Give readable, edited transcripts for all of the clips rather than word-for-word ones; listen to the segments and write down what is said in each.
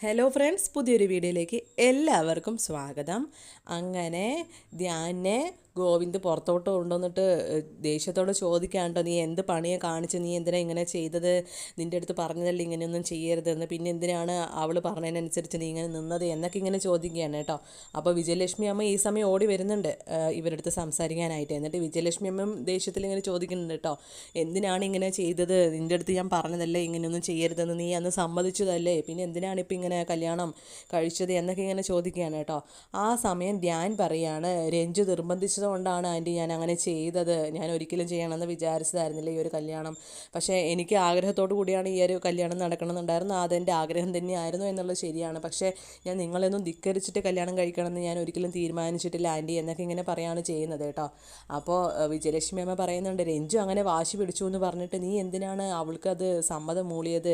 Hello friends, പുതിയൊരു വീഡിയോയിലേക്ക് എല്ലാവർക്കും സ്വാഗതം. അങ്ങനെ ധ്യാനെ ഗോവിന്ദ് പുറത്തോട്ട് കൊണ്ടുവന്നിട്ട് ദേഷ്യത്തോടെ ചോദിക്കാണ്ടോ, നീ എന്ത് പണിയെ കാണിച്ച്, നീ എന്തിനാ ഇങ്ങനെ ചെയ്തത്, നിൻ്റെ അടുത്ത് പറഞ്ഞതല്ലേ ഇങ്ങനെയൊന്നും ചെയ്യരുതെന്ന്, പിന്നെ എന്തിനാണ് അവൾ പറഞ്ഞതിനനുസരിച്ച് നീ ഇങ്ങനെ നിന്നത് എന്നൊക്കെ ഇങ്ങനെ ചോദിക്കുകയാണ് കേട്ടോ. അപ്പോൾ വിജയലക്ഷ്മി അമ്മ ഈ സമയം ഓടി വരുന്നുണ്ട് ഇവരുടെ അടുത്ത് സംസാരിക്കാനായിട്ട്. എന്നിട്ട് വിജയലക്ഷ്മി അമ്മയും ദേഷ്യത്തിൽ ഇങ്ങനെ ചോദിക്കുന്നുണ്ട് കേട്ടോ, എന്തിനാണ് ഇങ്ങനെ ചെയ്തത്, നിൻ്റെ അടുത്ത് ഞാൻ പറഞ്ഞതല്ലേ ഇങ്ങനെയൊന്നും ചെയ്യരുതെന്ന്, നീ അന്ന് സമ്മതിച്ചതല്ലേ, പിന്നെ എന്തിനാണ് ഇപ്പം ഇങ്ങനെ കല്യാണം കഴിച്ചത് എന്നൊക്കെ ഇങ്ങനെ ചോദിക്കുകയാണ് കേട്ടോ. ആ സമയം ധ്യാൻ പറയാണ്, രഞ്ജു നിർബന്ധിച്ചത് കൊണ്ടാണ് ആൻറ്റി ഞാൻ അങ്ങനെ ചെയ്തത്, ഞാൻ ഒരിക്കലും ചെയ്യണമെന്ന് വിചാരിച്ചതായിരുന്നില്ല ഈ ഒരു കല്യാണം, പക്ഷേ എനിക്ക് ആഗ്രഹത്തോടു കൂടിയാണ് ഈ ഒരു കല്യാണം നടക്കണമെന്നുണ്ടായിരുന്നു, അതെൻ്റെ ആഗ്രഹം തന്നെയായിരുന്നു എന്നുള്ളത് ശരിയാണ്, പക്ഷേ ഞാൻ നിങ്ങളെയൊന്നും ധിക്കരിച്ചിട്ട് കല്യാണം കഴിക്കണമെന്ന് ഞാൻ ഒരിക്കലും തീരുമാനിച്ചിട്ടില്ല ആൻറ്റി എന്നൊക്കെ ഇങ്ങനെ പറയുകയാണ് ചെയ്യുന്നത് കേട്ടോ. അപ്പോൾ വിജയലക്ഷ്മി അമ്മ പറയുന്നുണ്ട്, രഞ്ജു അങ്ങനെ വാശി പിടിച്ചു എന്ന് പറഞ്ഞിട്ട് നീ എന്തിനാണ് അവൾക്കത് സമ്മതം മൂളിയത്,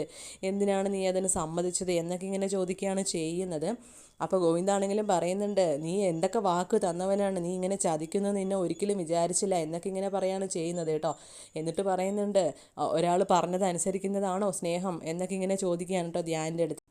എന്തിനാണ് നീ അതിന് സമ്മതിച്ചത് എന്നൊക്കെ ഇങ്ങനെ ചോദിക്കുകയാണ് ചെയ്യുന്നത്. അപ്പോൾ ഗോവിന്ദാണെങ്കിലും പറയുന്നുണ്ട്, നീ എന്തൊക്കെ വാക്ക് തന്നവനാണ്, നീ ഇങ്ങനെ ചതിക്കുന്നത് നിന്നെ ഒരിക്കലും വിചാരിച്ചില്ല എന്നൊക്കെ ഇങ്ങനെ പറയാണ് ചെയ്യുന്നത് കേട്ടോ. എന്നിട്ട് പറയുന്നുണ്ട്, ഒരാൾ പറഞ്ഞത് അനുസരിക്കുന്നതാണോ സ്നേഹം എന്നൊക്കെ ഇങ്ങനെ ചോദിക്കുകയാണ് കേട്ടോ ധ്യാനിൻ്റെ അടുത്ത്.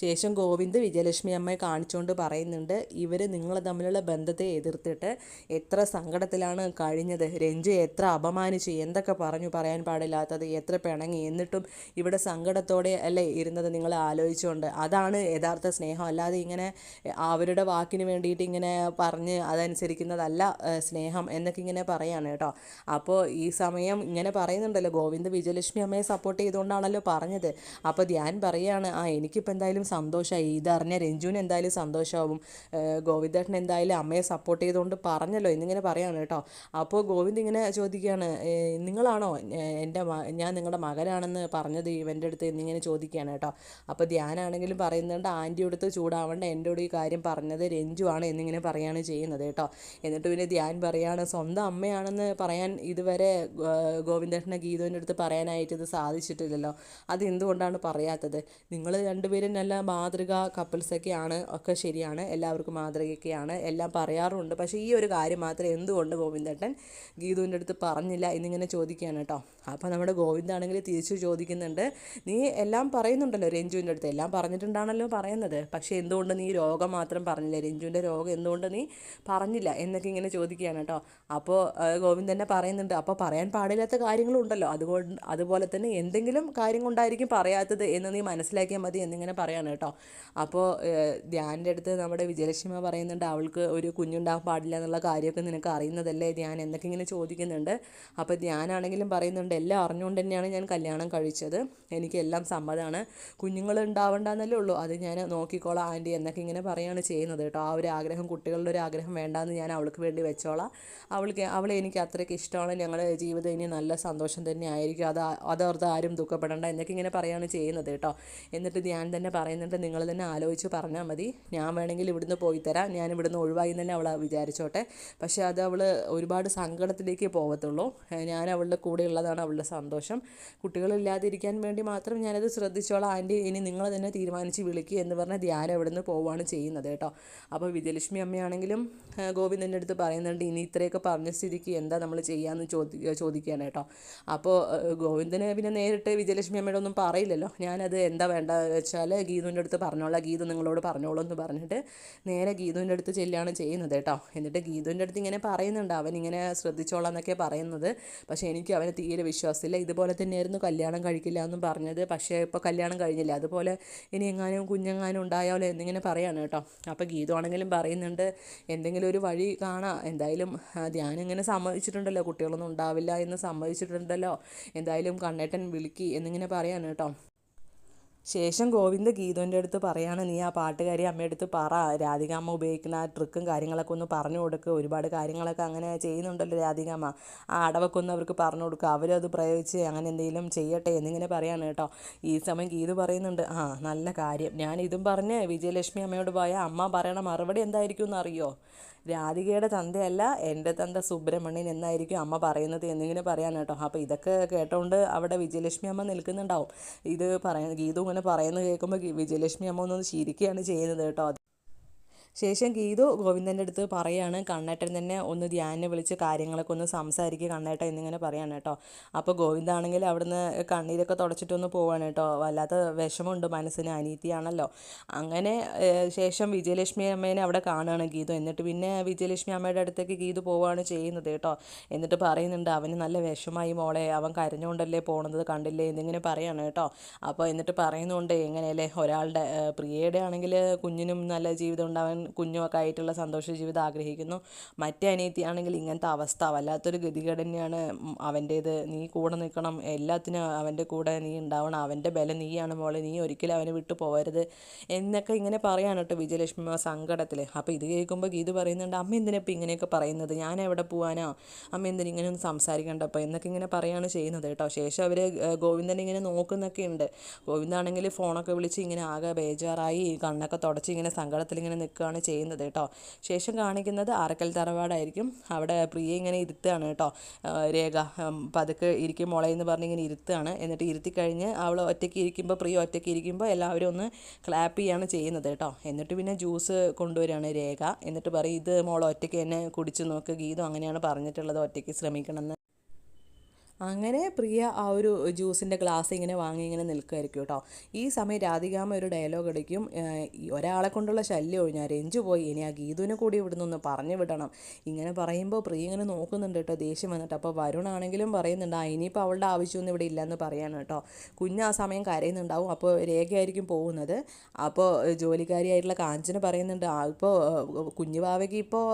ശേഷം ഗോവിന്ദ് വിജയലക്ഷ്മി അമ്മയെ കാണിച്ചുകൊണ്ട് പറയുന്നുണ്ട്, ഇവർ നിങ്ങൾ തമ്മിലുള്ള ബന്ധത്തെ എതിർത്തിട്ട് എത്ര സങ്കടത്തിലാണ് കഴിഞ്ഞത്, രഞ്ജു എത്ര അപമാനിച്ച് എന്തൊക്കെ പറഞ്ഞു പറയാൻ പാടില്ലാത്തത്, എത്ര പിണങ്ങി, എന്നിട്ടും ഇവിടെ സങ്കടത്തോടെ അല്ലേ ഇരുന്നത് നിങ്ങൾ ആലോചിച്ചുകൊണ്ട്, അതാണ് യഥാർത്ഥ സ്നേഹം, അല്ലാതെ ഇങ്ങനെ അവരുടെ വാക്കിന് വേണ്ടിയിട്ട് ഇങ്ങനെ പറഞ്ഞ് അതനുസരിക്കുന്നതല്ല സ്നേഹം എന്നൊക്കെ ഇങ്ങനെ പറയാണ് കേട്ടോ. അപ്പോൾ ഈ സമയം ഇങ്ങനെ പറയുന്നുണ്ടല്ലോ, ഗോവിന്ദ് വിജയലക്ഷ്മി അമ്മയെ സപ്പോർട്ട് ചെയ്തുകൊണ്ടാണല്ലോ പറഞ്ഞത്. അപ്പോൾ ധ്യാൻ പറയുകയാണ്, എനിക്കിപ്പോൾ എന്തായാലും സന്തോഷമായി, ഇതറിഞ്ഞ രഞ്ജുവിന് എന്തായാലും സന്തോഷമാവും, ഗോവിന്ദേട്ടൻ എന്തായാലും അമ്മയെ സപ്പോർട്ട് ചെയ്തുകൊണ്ട് പറഞ്ഞല്ലോ എന്നിങ്ങനെ പറയാണ് കേട്ടോ. അപ്പോൾ ഗോവിന്ദ് ഇങ്ങനെ ചോദിക്കുകയാണ്, നിങ്ങളാണോ ഞാൻ നിങ്ങളുടെ മകനാണെന്ന് പറഞ്ഞത് ഇവൻ്റെ അടുത്ത് എന്നിങ്ങനെ ചോദിക്കുകയാണ് കേട്ടോ. അപ്പോൾ ധ്യാനാണെങ്കിലും പറയുന്നുണ്ട്, ആൻറ്റി അടുത്ത് ചൂടാവേണ്ട, എൻ്റെ കൂടെ ഈ കാര്യം പറഞ്ഞത് രഞ്ജു ആണ് എന്നിങ്ങനെ പറയുകയാണ് ചെയ്യുന്നത് കേട്ടോ. എന്നിട്ട് പിന്നെ ധ്യാൻ പറയുകയാണ്, സ്വന്തം അമ്മയാണെന്ന് പറയാൻ ഇതുവരെ ഗോവിന്ദേട്ടനെ ഗീതുവിൻ്റെ അടുത്ത് പറയാനായിട്ട് ഇത് സാധിച്ചിട്ടില്ലല്ലോ, അതെന്തുകൊണ്ടാണ് പറയാത്തത്, നിങ്ങൾ രണ്ടുപേരും നല്ല മാതൃക കപ്പിൾസൊക്കെയാണ്, ഒക്കെ ശരിയാണ്, എല്ലാവർക്കും മാതൃകയൊക്കെയാണ്, എല്ലാം പറയാറുണ്ട്, പക്ഷേ ഈ ഒരു കാര്യം മാത്രം എന്തുകൊണ്ട് ഗോവിന്ദേട്ടൻ ഗീതുവിൻ്റെ അടുത്ത് പറഞ്ഞില്ല എന്നിങ്ങനെ ചോദിക്കുകയാണ് കേട്ടോ. അപ്പോൾ നമ്മുടെ ഗോവിന്ദാണെങ്കിൽ തിരിച്ചു ചോദിക്കുന്നുണ്ട്, നീ എല്ലാം പറയുന്നുണ്ടല്ലോ രഞ്ജുവിൻ്റെ അടുത്ത്, എല്ലാം പറഞ്ഞിട്ടുണ്ടാണല്ലോ പറയുന്നത്, പക്ഷേ എന്തുകൊണ്ട് നീ രോഗം മാത്രം പറഞ്ഞില്ല, രഞ്ജുവിൻ്റെ രോഗം എന്തുകൊണ്ട് നീ പറഞ്ഞില്ല എന്നൊക്കെ ഇങ്ങനെ ചോദിക്കുകയാണ് കേട്ടോ. അപ്പോൾ ഗോവിന്ദ് തന്നെ പറയുന്നുണ്ട്, അപ്പോൾ പറയാൻ പാടില്ലാത്ത കാര്യങ്ങളുണ്ടല്ലോ, അതുപോലെ തന്നെ എന്തെങ്കിലും കാര്യം കൊണ്ടായിരിക്കും പറയാത്തത് എന്ന് നീ മനസ്സിലാക്കിയാൽ മതി എന്നിങ്ങനെ പറയാണ് കേട്ടോ. അപ്പോൾ ധ്യാനിൻ്റെ അടുത്ത് നമ്മുടെ വിജയലക്ഷ്മി പറയുന്നുണ്ട്, അവൾക്ക് ഒരു കുഞ്ഞുണ്ടാകാൻ പാടില്ല എന്നുള്ള കാര്യമൊക്കെ നിനക്ക് അറിയുന്നതല്ലേ ധ്യാൻ എന്നൊക്കെ ഇങ്ങനെ ചോദിക്കുന്നുണ്ട്. അപ്പോൾ ധ്യാനാണെങ്കിലും പറയുന്നുണ്ട്, എല്ലാം അറിഞ്ഞുകൊണ്ട് തന്നെയാണ് ഞാൻ കല്യാണം കഴിച്ചത്, എനിക്കെല്ലാം സമ്മതമാണ്, കുഞ്ഞുങ്ങൾ ഉണ്ടാവണ്ടെന്നല്ലേ ഉള്ളൂ, അത് ഞാൻ നോക്കിക്കോളാം ആൻറ്റി എന്നൊക്കെ ഇങ്ങനെ പറയുകയാണ് ചെയ്യുന്നത് കേട്ടോ. ആ ഒരു ആഗ്രഹം, കുട്ടികളുടെ ഒരു ആഗ്രഹം വേണ്ടാന്ന് ഞാൻ അവൾക്ക് വേണ്ടി വെച്ചോളാം, അവളെ എനിക്ക് അത്രയ്ക്ക് ഇഷ്ടമാണ്, ഞങ്ങളുടെ ജീവിതം ഇനി നല്ല സന്തോഷം തന്നെ ആയിരിക്കും, അതോർത്ത് ആരും ദുഃഖപ്പെടേണ്ട എന്നൊക്കെ ഇങ്ങനെ പറയുകയാണ് ചെയ്യുന്നത് കേട്ടോ. എന്നിട്ട് ധ്യാൻ തന്നെ പറയുന്നുണ്ട്, നിങ്ങൾ തന്നെ ആലോചിച്ച് പറഞ്ഞാൽ മതി, ഞാൻ വേണമെങ്കിൽ ഇവിടുന്ന് പോയി തരാം, ഞാൻ ഇവിടുന്ന് ഒഴിവായി തന്നെ അവൾ വിചാരിച്ചോട്ടെ, പക്ഷേ അത് അവൾ ഒരുപാട് സങ്കടത്തിലേക്ക് പോകത്തുള്ളൂ, ഞാൻ അവളുടെ കൂടെ ഉള്ളതാണ് അവളുടെ സന്തോഷം, കുട്ടികളില്ലാതിരിക്കാൻ വേണ്ടി മാത്രം ഞാനത് ശ്രദ്ധിച്ചോളാം ആൻറ്റി, ഇനി നിങ്ങൾ തന്നെ തീരുമാനിച്ച് വിളിക്കുക എന്ന് പറഞ്ഞാൽ ധ്യാനം ഇവിടുന്ന് പോവുകയാണ് ചെയ്യുന്നത് കേട്ടോ. അപ്പോൾ വിജയലക്ഷ്മി അമ്മയാണെങ്കിലും ഗോവിന്ദൻ്റെ അടുത്ത് പറയുന്നുണ്ട്, ഇനി ഇത്രയൊക്കെ പറഞ്ഞ സ്ഥിതിക്ക് എന്താ നമ്മൾ ചെയ്യാമെന്ന് ചോദിക്കുകയാണ് കേട്ടോ. അപ്പോൾ ഗോവിന്ദന് പിന്നെ നേരിട്ട് വിജയലക്ഷ്മി അമ്മയുടെ ഒന്നും പറയില്ലല്ലോ, ഞാനത് എന്താ വേണ്ട വെച്ചാൽ ഗീതുവിൻ്റെ അടുത്ത് പറഞ്ഞോളാം, ഗീതു നിങ്ങളോട് പറഞ്ഞോളൂ എന്ന് പറഞ്ഞിട്ട് നേരെ ഗീതുവിൻ്റെ അടുത്ത് ചെല്ലുകയാണ് ചെയ്യുന്നത് കേട്ടോ. എന്നിട്ട് ഗീതുവിൻ്റെ അടുത്ത് ഇങ്ങനെ പറയുന്നുണ്ട്, അവനിങ്ങനെ ശ്രദ്ധിച്ചോളാം എന്നൊക്കെ പറയുന്നത്, പക്ഷേ എനിക്ക് അവന് തീരെ വിശ്വാസമില്ല, ഇതുപോലെ തന്നെയായിരുന്നു കല്യാണം കഴിക്കില്ല എന്നും പറഞ്ഞത്, പക്ഷേ ഇപ്പോൾ കല്യാണം കഴിഞ്ഞില്ല, അതുപോലെ ഇനി എങ്ങാനും കുഞ്ഞെങ്ങാനും ഉണ്ടായാലോ എന്നിങ്ങനെ പറയാണ് കേട്ടോ. അപ്പോൾ ഗീതു ആണെങ്കിലും പറയുന്നുണ്ട്, എന്തെങ്കിലും ഒരു വഴി കാണാം, എന്തായാലും ധ്യാനം ഇങ്ങനെ സമ്മതിച്ചിട്ടുണ്ടല്ലോ, കുട്ടികളൊന്നും ഉണ്ടാവില്ല എന്ന് സമ്മതിച്ചിട്ടുണ്ടല്ലോ, എന്തായാലും കണ്ണേട്ടൻ വിളിക്കി എന്നിങ്ങനെ പറയാണ് കേട്ടോ. ശേഷം ഗോവിന്ദ് ഗീതുവിൻ്റെ അടുത്ത് പറയാണ്, നീ ആ പാട്ടുകാരി അമ്മയുടെ അടുത്ത് പറ, രാധികാമ്മ ഉപയോഗിക്കുന്ന ആ ട്രിക്കും കാര്യങ്ങളൊക്കെ ഒന്ന് പറഞ്ഞു കൊടുക്കുക, ഒരുപാട് കാര്യങ്ങളൊക്കെ അങ്ങനെ ചെയ്യുന്നുണ്ടല്ലോ രാധികാമ്മ, ആ അടവൊക്കെ ഒന്ന് അവർക്ക് പറഞ്ഞു കൊടുക്കുക, അവരത് പ്രയോഗിച്ച് അങ്ങനെ എന്തെങ്കിലും ചെയ്യട്ടെ എന്നിങ്ങനെ പറയാണ് കേട്ടോ. ഈ സമയം ഗീതു പറയുന്നുണ്ട്, നല്ല കാര്യം, ഞാൻ ഇതും പറഞ്ഞ് വിജയലക്ഷ്മി അമ്മയോട് പോയാൽ അമ്മ പറയണ മറുപടി എന്തായിരിക്കും എന്നറിയോ, രാധികയുടെ തന്തയല്ല എൻ്റെ തന്ത സുബ്രഹ്മണ്യൻ എന്നായിരിക്കും അമ്മ പറയുന്നത് എന്നിങ്ങനെ പറയാൻ കേട്ടോ. അപ്പോൾ ഇതൊക്കെ കേട്ടോണ്ട് അവിടെ വിജയലക്ഷ്മി അമ്മ നിൽക്കുന്നുണ്ടാവും, ഇത് ഗീതു ഇങ്ങനെ പറയുന്നത് കേൾക്കുമ്പോൾ വിജയലക്ഷ്മി അമ്മ ഒന്ന് ചിരിക്കുകയാണ് ചെയ്യുന്നത് കേട്ടോ. ശേഷം ഗീതു ഗോവിന്ദൻ്റെ അടുത്ത് പറയാണ് കണ്ണേട്ടൻ തന്നെ ഒന്ന് ധ്യാനെ വിളിച്ച് കാര്യങ്ങളൊക്കെ ഒന്ന് സംസാരിക്കുക കണ്ണേട്ടൻ എന്നിങ്ങനെ പറയാണ് കേട്ടോ. അപ്പോൾ ഗോവിന്ദാണെങ്കിൽ അവിടുന്ന് കണ്ണീരൊക്കെ തുടച്ചിട്ടൊന്ന് പോവാണ് കേട്ടോ. വല്ലാത്ത വിഷമമുണ്ട് മനസ്സിന്, അനീതിയാണല്ലോ. അങ്ങനെ ശേഷം വിജയലക്ഷ്മി അമ്മേനെ അവിടെ കാണുകയാണ് ഗീതു. എന്നിട്ട് പിന്നെ വിജയലക്ഷ്മി അമ്മയുടെ അടുത്തേക്ക് ഗീതു പോവുകയാണ് ചെയ്യുന്നത് കേട്ടോ. എന്നിട്ട് പറയുന്നുണ്ട് അവന് നല്ല വിഷമായി മോളെ, അവൻ കരഞ്ഞുകൊണ്ടല്ലേ പോണത് കണ്ടില്ലേ എന്നിങ്ങനെ പറയാണ് കേട്ടോ. അപ്പോൾ എന്നിട്ട് പറയുന്നുണ്ട് എങ്ങനെയല്ലേ ഒരാളുടെ പ്രിയയുടെ ആണെങ്കിൽ കുഞ്ഞിനും നല്ല ജീവിതം ഉണ്ടാവാൻ കുഞ്ഞുമൊക്കെ ആയിട്ടുള്ള സന്തോഷ ജീവിതം ആഗ്രഹിക്കുന്നു. മറ്റേ അനിയത്തിയാണെങ്കിൽ ഇങ്ങനത്തെ അവസ്ഥ വല്ലാത്തൊരു ഗതികേട് തന്നെയാണ് അവൻ്റേത്. നീ കൂടെ നിൽക്കണം, എല്ലാത്തിനും അവൻ്റെ കൂടെ നീ ഉണ്ടാവണം, അവൻ്റെ ബലം നീയാണ് മോളെ, നീ ഒരിക്കലും അവനെ വിട്ടു പോകരുത് എന്നൊക്കെ ഇങ്ങനെ പറയാണ് കേട്ടോ വിജയലക്ഷ്മി സങ്കടത്തിൽ. അപ്പോൾ ഇത് കേൾക്കുമ്പോൾ ഗീതു പറയുന്നുണ്ട് അമ്മ എന്തിനിപ്പോൾ ഇങ്ങനെയൊക്കെ പറയുന്നത്, ഞാൻ എവിടെ പോകാനോ, അമ്മ എന്തിനും ഇങ്ങനെയൊന്നും സംസാരിക്കണ്ടപ്പോൾ എന്നൊക്കെ ഇങ്ങനെ പറയാണ് ചെയ്യുന്നത് കേട്ടോ. ശേഷം അവർ ഗോവിന്ദനെ ഇങ്ങനെ നോക്കുന്നൊക്കെ ഉണ്ട്. ഗോവിന്ദാണെങ്കിൽ ഫോണൊക്കെ വിളിച്ച് ഇങ്ങനെ ആകെ ബേജാറായി കണ്ണൊക്കെ തുടച്ച് ഇങ്ങനെ സങ്കടത്തിൽ ഇങ്ങനെ നിൽക്കുകയാണ് ചെയ്യുന്നത് കേട്ടോ. ശേഷം കാണിക്കുന്നത് അറക്കൽ തറവാടായിരിക്കും. അവിടെ പ്രിയ ഇങ്ങനെ ഇരുത്തുകയാണ് കേട്ടോ. രേഖ പതുക്കെ ഇരിക്കും മോളെ എന്ന് പറഞ്ഞ് ഇങ്ങനെ ഇരുത്തുകയാണ്. എന്നിട്ട് ഇരുത്തി കഴിഞ്ഞ് അവൾ ഒറ്റയ്ക്ക് ഇരിക്കുമ്പോൾ പ്രിയ ഒറ്റയ്ക്ക് ഇരിക്കുമ്പോൾ എല്ലാവരും ഒന്ന് ക്ലാപ്പ് ചെയ്യാണ് ചെയ്യുന്നത് കേട്ടോ. എന്നിട്ട് പിന്നെ ജ്യൂസ് കൊണ്ടുവരികയാണ് രേഖ. എന്നിട്ട് പറയും ഇത് മോൾ ഒറ്റയ്ക്ക് തന്നെ കുടിച്ച് നോക്ക്, ഗീതു അങ്ങനെയാണ് പറഞ്ഞിട്ടുള്ളത്, ഒറ്റയ്ക്ക് ശ്രമിക്കണമെന്ന്. അങ്ങനെ പ്രിയ ആ ഒരു ജ്യൂസിൻ്റെ ഗ്ലാസ് ഇങ്ങനെ വാങ്ങി ഇങ്ങനെ നിൽക്കുമായിരിക്കും കേട്ടോ. ഈ സമയം രാധികാമ്മ ഒരു ഡയലോഗ് അടിക്കും, ഒരാളെ കൊണ്ടുള്ള ശല്യം ഒഴിഞ്ഞാൽ രഞ്ജു പോയി, ഇനി ആ ഗീതുവിനെ കൂടി ഇവിടുന്ന് ഒന്ന് പറഞ്ഞു വിടണം. ഇങ്ങനെ പറയുമ്പോൾ പ്രിയ ഇങ്ങനെ നോക്കുന്നുണ്ട് കേട്ടോ, ദേഷ്യം വന്നിട്ട്. അപ്പോൾ വരുണാണെങ്കിലും പറയുന്നുണ്ട് ഇനിയിപ്പോൾ അവളുടെ ആവശ്യമൊന്നും ഇവിടെ ഇല്ലയെന്ന് പറയാണ് കേട്ടോ. കുഞ്ഞ് ആ സമയം കരയുന്നുണ്ടാവും. അപ്പോൾ രേഖയായിരിക്കും പോകുന്നത്. അപ്പോൾ ജോലിക്കാരിയായിട്ടുള്ള കാഞ്ചന പറയുന്നുണ്ട് ഇപ്പോൾ കുഞ്ഞുവാവയ്ക്ക് ഇപ്പോൾ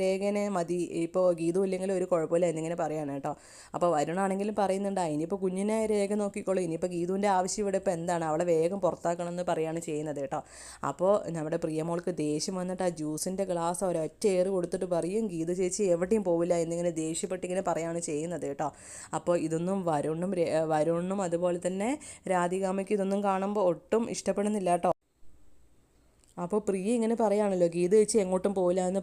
രേഖനെ മതി, ഇപ്പോൾ ഗീതു ഇല്ലെങ്കിലും ഒരു കുഴപ്പമില്ല എന്നിങ്ങനെ പറയാണ് കേട്ടോ. അപ്പോൾ വരുണാണെങ്കിൽ പറയുന്നുണ്ട് ഇനിയിപ്പോൾ കുഞ്ഞിനെ രേഖ നോക്കിക്കോളൂ, ഇനിയിപ്പോൾ ഗീതുവിൻ്റെ ആവശ്യം ഇവിടെ ഇപ്പോൾ എന്താണ്, അവളെ വേഗം പുറത്താക്കണം എന്ന് പറയുകയാണ് ചെയ്യുന്നത് കേട്ടോ. അപ്പോൾ നമ്മുടെ പ്രിയമോൾക്ക് ദേഷ്യം വന്നിട്ട് ആ ജ്യൂസിൻ്റെ ഗ്ലാസ് ഒരൊറ്റ ഏറ് കൊടുത്തിട്ട് പറയും ഗീതു ചേച്ചി എവിടെയും പോവില്ല എന്നിങ്ങനെ ദേഷ്യപ്പെട്ടിങ്ങനെ പറയുകയാണ് ചെയ്യുന്നത് കേട്ടോ. അപ്പോൾ ഇതൊന്നും വരുണും അതുപോലെ തന്നെ രാധികാമ്മയ്ക്ക് ഇതൊന്നും കാണുമ്പോൾ ഒട്ടും ഇഷ്ടപ്പെടുന്നില്ല കേട്ടോ. അപ്പോൾ പ്രിയ ഇങ്ങനെ പറയുകയാണല്ലോ ഗീതു ചേച്ചി എങ്ങോട്ടും പോയില്ല എന്ന്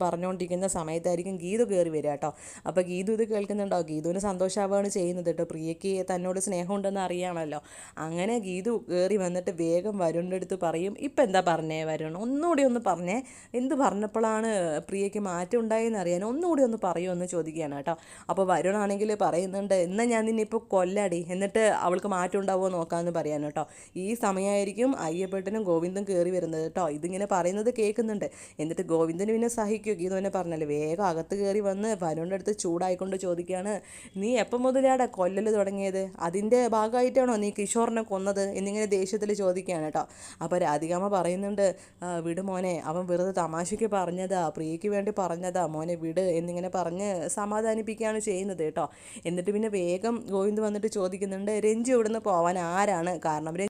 പറഞ്ഞുകൊണ്ടിരിക്കുന്ന സമയത്തായിരിക്കും ഗീതു കയറി വരിക കേട്ടോ. അപ്പോൾ ഗീതു ഇത് കേൾക്കുന്നുണ്ടോ, ഗീതുവിന് സന്തോഷമാവുകയാണ് ചെയ്യുന്നത് കേട്ടോ. പ്രിയയ്ക്ക് തന്നോട് സ്നേഹമുണ്ടെന്ന് അറിയാമല്ലോ. അങ്ങനെ ഗീതു കയറി വന്നിട്ട് വേഗം വരുണിൻ്റെ അടുത്ത് പറയും ഇപ്പം എന്താ പറഞ്ഞേ വരുൺ, ഒന്നുകൂടി ഒന്ന് പറഞ്ഞേ, എന്ത് പറഞ്ഞപ്പോഴാണ് പ്രിയയ്ക്ക് മാറ്റം ഉണ്ടായെന്ന് അറിയാൻ ഒന്നുകൂടി ഒന്ന് പറയുമെന്ന് ചോദിക്കുകയാണ് കേട്ടോ. അപ്പോൾ വരുണാണെങ്കിൽ പറയുന്നുണ്ട് എന്നാൽ ഞാൻ നിന്നെ ഇപ്പോൾ കൊല്ലടി, എന്നിട്ട് അവൾക്ക് മാറ്റം ഉണ്ടാവുമോ നോക്കാമെന്ന് പറയാൻ കേട്ടോ. ഈ സമയമായിരിക്കും അയ്യപ്പേട്ടനും ഗോവിന്ദും കയറി വരുന്നത് കേട്ടോ. ഇതിങ്ങനെ പറയുന്നത് കേൾക്കുന്നുണ്ട്. എന്നിട്ട് ഗോവിന്ദന് പിന്നെ സഹിക്കും, ഗീതു തന്നെ പറഞ്ഞല്ലേ, വേഗം അകത്ത് കയറി വന്ന് വരുണിൻ്റെ അടുത്ത് ചൂടായിക്കൊണ്ട് ചോദിക്കുകയാണ് നീ എപ്പം മുതലാടെ കൊല്ലൽ തുടങ്ങിയത്, അതിൻ്റെ ഭാഗമായിട്ടാണോ നീ കിഷോറിനെ കൊന്നത് എന്നിങ്ങനെ ദേഷ്യത്തിൽ ചോദിക്കുകയാണ് കേട്ടോ. അപ്പോൾ രാധികാമ്മ പറയുന്നുണ്ട് വിട് മോനെ, അവൻ വെറുതെ തമാശയ്ക്ക് പറഞ്ഞതാ, പ്രിയയ്ക്ക് വേണ്ടി പറഞ്ഞതാ, മോനെ വിട് എന്നിങ്ങനെ പറഞ്ഞ് സമാധാനിപ്പിക്കുകയാണ് ചെയ്യുന്നത് കേട്ടോ. എന്നിട്ട് പിന്നെ വേഗം ഗോവിന്ദ് വന്നിട്ട് ചോദിക്കുന്നുണ്ട് രഞ്ജു ഇവിടുന്ന് പോവാൻ ആരാണ് കാരണം,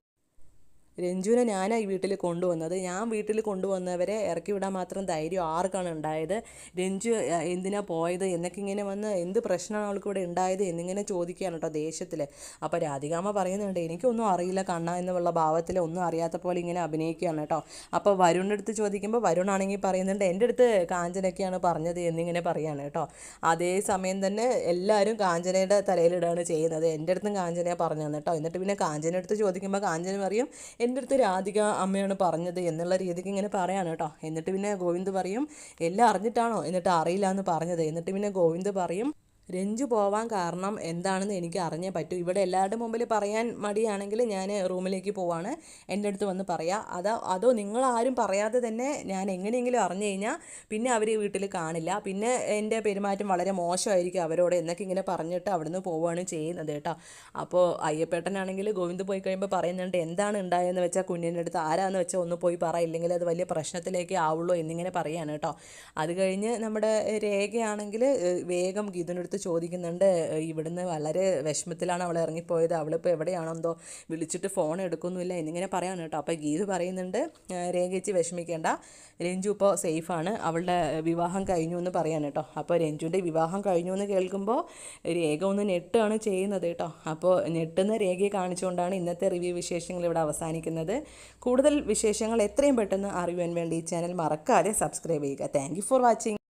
രഞ്ജുവിനെ ഞാനായി വീട്ടിൽ കൊണ്ടുവന്നത്, ഞാൻ വീട്ടിൽ കൊണ്ടുവന്നവരെ ഇറക്കി വിടാൻ മാത്രം ധൈര്യം ആർക്കാണ് ഉണ്ടായത്, രഞ്ജു എന്തിനാ പോയത് എന്നൊക്കെ ഇങ്ങനെ വന്ന് എന്ത് പ്രശ്നമാണ് അവൾക്ക് ഇവിടെ ഉണ്ടായത് എന്നിങ്ങനെ ചോദിക്കുകയാണ് കേട്ടോ ദേഷ്യത്തിൽ. അപ്പോൾ രാധികാമ്മ പറയുന്നുണ്ട് എനിക്കൊന്നും അറിയില്ല കണ്ണ എന്നുള്ള ഭാവത്തിൽ ഒന്നും അറിയാത്ത പോലെ ഇങ്ങനെ അഭിനയിക്കുകയാണ് കേട്ടോ. അപ്പോൾ വരുണിൻ്റെ അടുത്ത് ചോദിക്കുമ്പോൾ വരുണാണെങ്കിൽ പറയുന്നുണ്ട് എൻ്റെ അടുത്ത് കാഞ്ചനയൊക്കെയാണ് പറഞ്ഞത് എന്നിങ്ങനെ പറയാണ് കേട്ടോ. അതേ സമയം തന്നെ എല്ലാവരും കാഞ്ചനയുടെ തലയിലിടാണ് ചെയ്യുന്നത്, എൻ്റെ അടുത്തും കാഞ്ചനയാണ് പറഞ്ഞത് കേട്ടോ. എന്നിട്ട് പിന്നെ കാഞ്ചന അടുത്ത് ചോദിക്കുമ്പോൾ കാഞ്ചന പറയും എൻ്റെ അടുത്ത് രാധിക അമ്മയാണ് പറഞ്ഞത് എന്നുള്ള രീതിക്ക് ഇങ്ങനെ പറയാണ് കേട്ടോ. എന്നിട്ട് പിന്നെ ഗോവിന്ദ് പറയും എല്ലാം അറിഞ്ഞിട്ടാണോ എന്നിട്ട് അറിയില്ല എന്ന് പറഞ്ഞത്. എന്നിട്ട് പിന്നെ ഗോവിന്ദ് പറയും രഞ്ജു പോവാൻ കാരണം എന്താണെന്ന് എനിക്ക് അറിഞ്ഞേ പറ്റൂ, ഇവിടെ എല്ലാവരുടെ മുമ്പിൽ പറയാൻ മടിയാണെങ്കിൽ ഞാൻ റൂമിലേക്ക് പോവാണ്, എൻ്റെ അടുത്ത് വന്ന് പറയാം, അതോ നിങ്ങളാരും പറയാതെ തന്നെ ഞാൻ എങ്ങനെയെങ്കിലും അറിഞ്ഞു കഴിഞ്ഞാൽ പിന്നെ അവർ വീട്ടിൽ കാണില്ല, പിന്നെ എൻ്റെ പെരുമാറ്റം വളരെ മോശമായിരിക്കും അവരോട് എന്നൊക്കെ ഇങ്ങനെ പറഞ്ഞിട്ട് അവിടുന്ന് പോവുകയാണ് ചെയ്യുന്നത് കേട്ടോ. അപ്പോൾ അയ്യപ്പേട്ടനാണെങ്കിൽ ഗോവിന്ദ് പോയി കഴിയുമ്പോൾ പറയുന്നുണ്ട് എന്താണ് ഉണ്ടായതെന്ന് വെച്ചാൽ കുഞ്ഞിൻ്റെ അടുത്ത് ആരാന്ന് വെച്ചാൽ ഒന്ന് പോയി പറ, ഇല്ലെങ്കിൽ അത് വലിയ പ്രശ്നത്തിലേക്ക് ആവുള്ളൂ എന്നിങ്ങനെ പറയാണ് കേട്ടോ. അത് കഴിഞ്ഞ് നമ്മുടെ രേഖയാണെങ്കിൽ വേഗം ഗീതുവിൻ്റെ ചോദിക്കുന്നുണ്ട് ഇവിടുന്ന് വളരെ വിഷമത്തിലാണ് അവൾ ഇറങ്ങിപ്പോയത്, അവളിപ്പോൾ എവിടെയാണോ എന്തോ വിളിച്ചിട്ട് ഫോൺ എടുക്കുന്നില്ല എന്നിങ്ങനെ പറയാണ് കേട്ടോ. അപ്പോൾ ഗീതു പറയുന്നുണ്ട് രേഖിച്ച് വിഷമിക്കേണ്ട, രഞ്ജു ഇപ്പോൾ സേഫാണ്, അവളുടെ വിവാഹം കഴിഞ്ഞു എന്ന് പറയാണ് കേട്ടോ. അപ്പോൾ രഞ്ജുവിൻ്റെ വിവാഹം കഴിഞ്ഞു എന്ന് കേൾക്കുമ്പോൾ രേഖ ഒന്ന് ഞെട്ടാണ് ചെയ്യുന്നത് കേട്ടോ. അപ്പോൾ ഞെട്ടുന്ന രേഖയെ കാണിച്ചുകൊണ്ടാണ് ഇന്നത്തെ റിവ്യൂ വിശേഷങ്ങൾ ഇവിടെ അവസാനിക്കുന്നത്. കൂടുതൽ വിശേഷങ്ങൾ എത്രയും പെട്ടെന്ന് അറിയുവാൻ വേണ്ടി ഈ ചാനൽ മറക്കാതെ സബ്സ്ക്രൈബ് ചെയ്യുക. Thank you for watching.